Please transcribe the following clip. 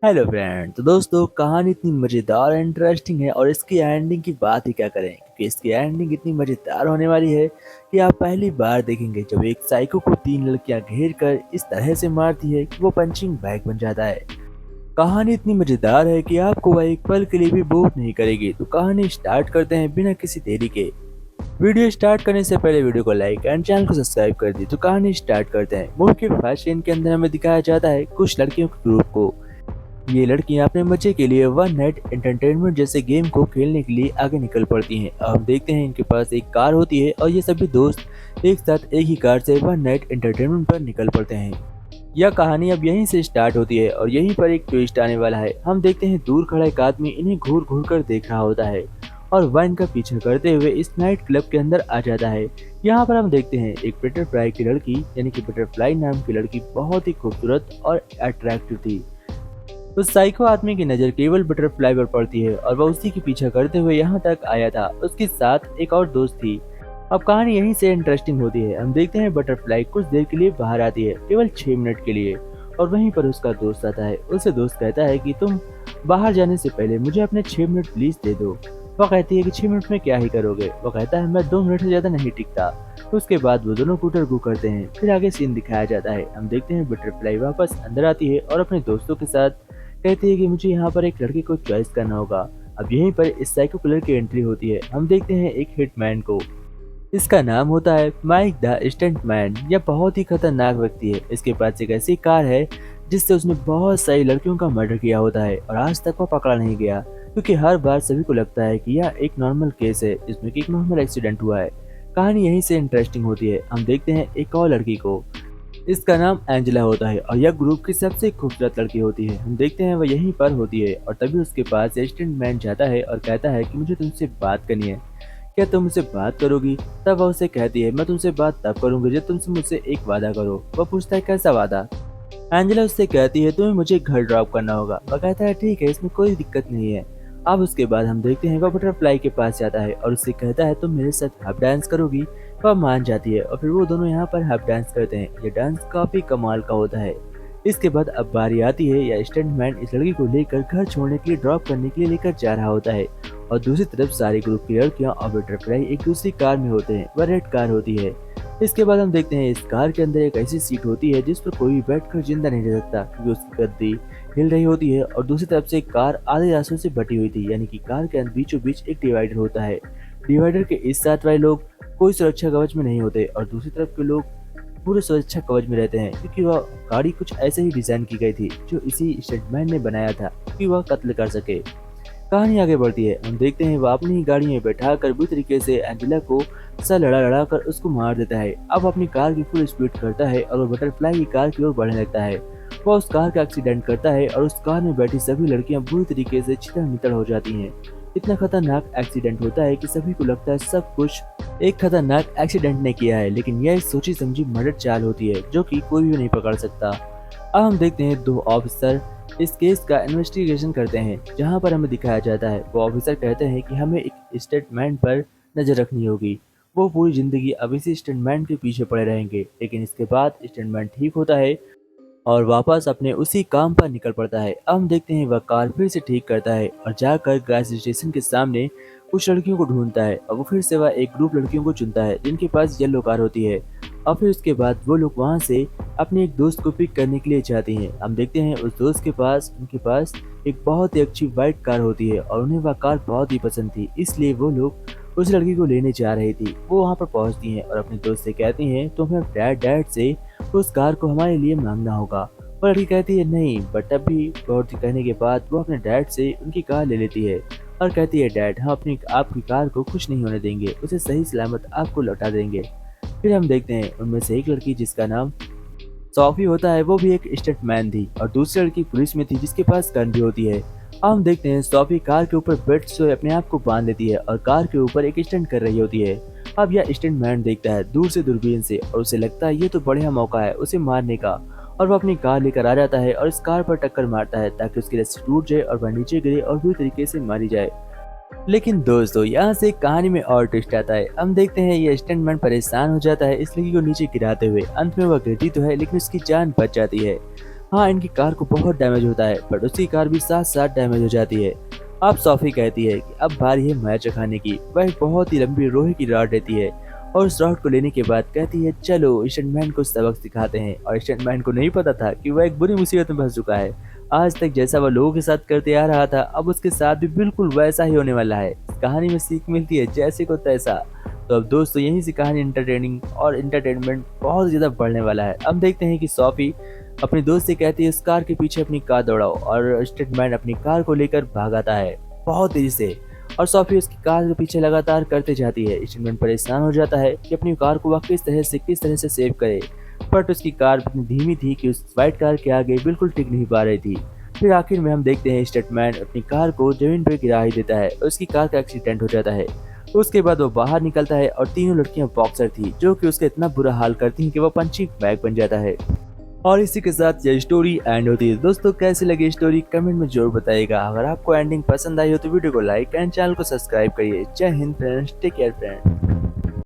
Hello friend. तो दोस्तों, कहानी इतनी मज़ेदार और इंटरेस्टिंग है और इसकी एंडिंग की बात ही क्या करें, क्योंकि इसकी एंडिंग इतनी मज़ेदार होने वाली है कि आप पहली बार देखेंगे जब एक साइको को तीन लड़कियां घेर कर इस तरह से मारती है कि वो पंचिंग बैग बन जाता है। कहानी इतनी मज़ेदार है कि आपको वह एक पल के लिए भी बोर नहीं करेगी। तो कहानी स्टार्ट करते हैं बिना किसी देरी के। वीडियो स्टार्ट करने से पहले वीडियो को लाइक एंड चैनल को सब्सक्राइब कर दी। तो कहानी स्टार्ट करते हैं। मूवी के फर्स्ट सीन के अंदर हमें दिखाया जाता है कुछ लड़कियों के ग्रुप को। ये लड़कियां अपने मजे के लिए वन नाइट एंटरटेनमेंट जैसे गेम को खेलने के लिए आगे निकल पड़ती हैं। अब हम देखते हैं इनके पास एक कार होती है और ये सभी दोस्त एक साथ एक ही कार से वन नाइट एंटरटेनमेंट पर निकल पड़ते हैं। यह कहानी अब यहीं से स्टार्ट होती है और यहीं पर एक ट्विस्ट आने वाला है। हम देखते हैं दूर खड़ा एक आदमी इन्हें घूर घूर कर देख रहा होता है और वह इनका पीछा करते हुए इस नाइट क्लब के अंदर आ जाता है। यहाँ पर हम देखते हैं एक बटरफ्लाई की लड़की, यानी कि बटरफ्लाई नाम की लड़की बहुत ही खूबसूरत और अट्रैक्टिव थी। उस साइको आदमी की नजर केवल बटरफ्लाई पर पड़ती है और वह उसी के पीछा करते हुए यहाँ तक आया था। उसके साथ एक और दोस्त थी। अब कहानी यहीं से इंटरेस्टिंग होती है। हम देखते हैं बटरफ्लाई कुछ देर के लिए बाहर आती है, केवल 6 मिनट के लिए, और वहीं पर उसका दोस्त आता है। उससे दोस्त कहता है कि तुम बाहर जाने से पहले मुझे अपने 6 मिनट प्लीज दे दो। वह कहती है कि 6 मिनट में क्या ही करोगे। वह कहता है मैं 2 मिनट से ज्यादा नहीं टिकता। उसके बाद वो दोनों गुटरगू करते हैं। फिर आगे सीन दिखाया जाता है। हम देखते हैं बटरफ्लाई वापस अंदर आती है और अपने दोस्तों के साथ कहती है कि मुझे यहाँ पर एक लड़की को चॉइस करना होगा। अब यहीं पर इस साइको किलर की एंट्री होती है। हम देखते हैं एक हिटमैन को। इसका नाम होता है माइक द स्टंट मैन। यह बहुत ही खतरनाक व्यक्ति है। इसके पास एक ऐसी कार है जिससे उसने बहुत सारी लड़कियों का मर्डर किया होता है और आज तक वह पकड़ा नहीं गया, क्योंकि हर बार सभी को लगता है कि यह एक नॉर्मल केस है जिसमें कि एक नॉर्मल एक्सीडेंट हुआ है। कहानी यहीं से इंटरेस्टिंग होती है। हम देखते हैं एक और लड़की को। इसका नाम एंजेला होता है और यह ग्रुप की सबसे खूबसूरत लड़की होती है। हम देखते हैं वह यहीं पर होती है और तभी उसके पास असिस्टेंट मैन जाता है और कहता है कि मुझे तुमसे बात करनी है, क्या तुम मुझसे बात करोगी। तब वह उसे कहती है मैं तुमसे बात तब करूंगी जब तुमसे मुझसे एक वादा करो। वह पूछता है कैसा वादा। एंजेला उससे कहती है तुम्हें मुझे घर ड्रॉप करना होगा। वह कहता है ठीक है, इसमें कोई दिक्कत नहीं है। अब उसके बाद हम देखते हैं वह बटरफ्लाई के पास जाता है और उससे कहता है तुम मेरे साथ हाफ डांस करोगी। वह मान जाती है और फिर वो दोनों यहाँ पर हाफ डांस करते हैं। ये डांस काफी कमाल का होता है। इसके बाद अब बारी आती है या स्टंटमैन इस लड़की को लेकर घर छोड़ने के लिए ड्रॉप करने के लिए लेकर जा रहा होता है और दूसरी तरफ सारे ग्रुप की लड़कियां और बटरफ्लाई एक दूसरी कार में होते हैं। वह रेड कार होती है। इसके बाद हम देखते हैं इस कार के अंदर एक ऐसी सीट होती है जिस पर कोई भी बैठकर जिंदा नहीं रह सकता, क्योंकि उसकी गद्दी हिल रही होती है और दूसरी तरफ से कार आधे रास्तों से बटी हुई थी, यानी कि कार के बीचों बीच एक डिवाइडर होता है। डिवाइडर के इस साथ वाले लोग कोई सुरक्षा कवच में नहीं होते और दूसरी तरफ के लोग पूरे सुरक्षा कवच में रहते हैं, क्योंकि वह गाड़ी कुछ ऐसे ही डिजाइन की गई थी जो इसी स्टंटमैन ने बनाया था कि वह कत्ल कर सके। कहानी आगे बढ़ती है। हम देखते हैं वह अपनी ही गाड़ी में बैठाकर बुरी तरीके से एंजेला को सा लड़ा लड़ा कर उसको मार देता है। अब अपनी कार की फुल स्पीड करता है और वह बटरफ्लाई की कार की ओर बढ़ने लगता है। वह उस कार का एक्सीडेंट करता है और उस कार में बैठी सभी लड़कियां बुरी तरीके से छितर मितर हो जाती हैं। इतना खतरनाक एक्सीडेंट होता है कि सभी को लगता है सब कुछ एक खतरनाक एक्सीडेंट ने किया है, लेकिन यह एक सोची समझी मर्डर चाल होती है जो कि कोई भी नहीं पकड़ सकता। अब हम देखते हैं दो ऑफिसर इस केस का इन्वेस्टिगेशन करते हैं, जहां पर हमें दिखाया जाता है वो ऑफिसर कहते हैं कि हमें एक स्टेटमेंट पर नजर रखनी होगी। वो पूरी जिंदगी अब इसी स्टेटमेंट के पीछे पड़े रहेंगे, लेकिन इसके बाद स्टेटमेंट ठीक होता है और वापस अपने उसी काम पर निकल पड़ता है। अब हम देखते हैं वह कार फिर से ठीक करता है और जाकर गैस स्टेशन के सामने कुछ लड़कियों को ढूंढता है और वो फिर से वह एक ग्रुप लड़कियों को चुनता है जिनके पास येलो कार होती है। और फिर उसके बाद वो लोग वहाँ से अपने एक दोस्त को पिक करने के लिए जाते हैं। हम देखते हैं उस दोस्त के पास उनके पास एक बहुत ही अच्छी वाइट कार होती है और उन्हें वह कार बहुत ही पसंद थी, इसलिए वो लोग उस लड़की को लेने जा रही थी। वो वहाँ पर पहुँचती हैं और अपने दोस्त से कहती हैं तो हमें डैड से उस कार को हमारे लिए मांगना होगा। वो लड़की कहती है नहीं, बट तब भी बहुत कहने के बाद वो अपने डैड से उनकी कार ले लेती है और कहती है डैड हम अपनी आपकी कार को कुछ नहीं होने देंगे, उसे सही सलामत आपको लौटा देंगे। फिर हम देखते हैं उनमें से एक लड़की जिसका नाम सोफी होता है, वो भी एक स्टंटमैन थी और दूसरी लड़की पुलिस में थी जिसके पास गन भी होती है। अब हम देखते हैं सोफी कार के ऊपर बेड से अपने आप को बांध लेती है और कार के ऊपर एक स्टंट कर रही होती है। अब यह स्टंटमैन देखता है दूर से दूरबीन से और उसे लगता है ये तो बढ़िया मौका है उसे मारने का, और वह अपनी कार लेकर आ जाता है और इस कार पर टक्कर मारता है ताकि उसकी रस्सी टूट जाए और वह नीचे गिरे और बुरी तरीके से मारी जाए। लेकिन दोस्तों, यहाँ से कहानी में और ट्विस्ट आता है। हम देखते हैं ये स्टंटमैन परेशान हो जाता है इस लड़की को नीचे गिराते हुए। अंत में वह गिरती तो है लेकिन उसकी जान बच जाती है। हाँ, इनकी कार को बहुत डैमेज होता है, बट उसकी कार भी साथ साथ डैमेज हो जाती है। अब सोफी कहती है कि अब बारी है मैच खाने की। वह एक बहुत ही लंबी लोहे की रॉड लेती है और उस रॉड को लेने के बाद कहती है चलो स्टंटमैन को सबक सिखाते हैं। और स्टंटमैन को नहीं पता था कि वह एक बुरी मुसीबत में फंस चुका है। आज तक जैसा वह लोगों के साथ करते आ रहा था, अब उसके साथ भी बिल्कुल वैसा ही होने वाला है। इस कहानी में सीख मिलती है जैसे को तैसा। तो अब दोस्तों यहीं से कहानी इंटरटेनिंग और इंटरटेनमेंट बहुत ज्यादा बढ़ने वाला है। अब देखते हैं कि सोफी अपने दोस्त से कहती है इस कार के पीछे अपनी कार दौड़ाओ, और स्टंटमैन अपनी कार को लेकर भागाता है बहुत तेजी से। और सोफी उसकी कार के पीछे लगातार करते जाती है। स्टंटमैन परेशान हो जाता है कि अपनी कार को वह किस तरह से सेव करे, बट उसकी कार इतनी धीमी थी कि उस व्हाइट कार के आगे बिल्कुल टिक नहीं पा रही थी। फिर आखिर में हम देखते हैं स्टंटमैन अपनी कार को जमीन पर गिरा ही देता है, उसकी कार का एक्सीडेंट हो जाता है। उसके बाद वो बाहर निकलता है और तीनों लड़कियां बॉक्सर थी, जो कि उसका इतना बुरा हाल करती हैं कि वो पंचिंग बैग बन जाता है। और इसी के साथ यह स्टोरी एंड होती है। दोस्तों कैसी लगी स्टोरी कमेंट में जरूर बताइएगा। अगर आपको एंडिंग पसंद आई हो तो वीडियो को लाइक एंड चैनल को सब्सक्राइब करिए। जय हिंद फ्रेंड्स, टेक केयर फ्रेंड्स।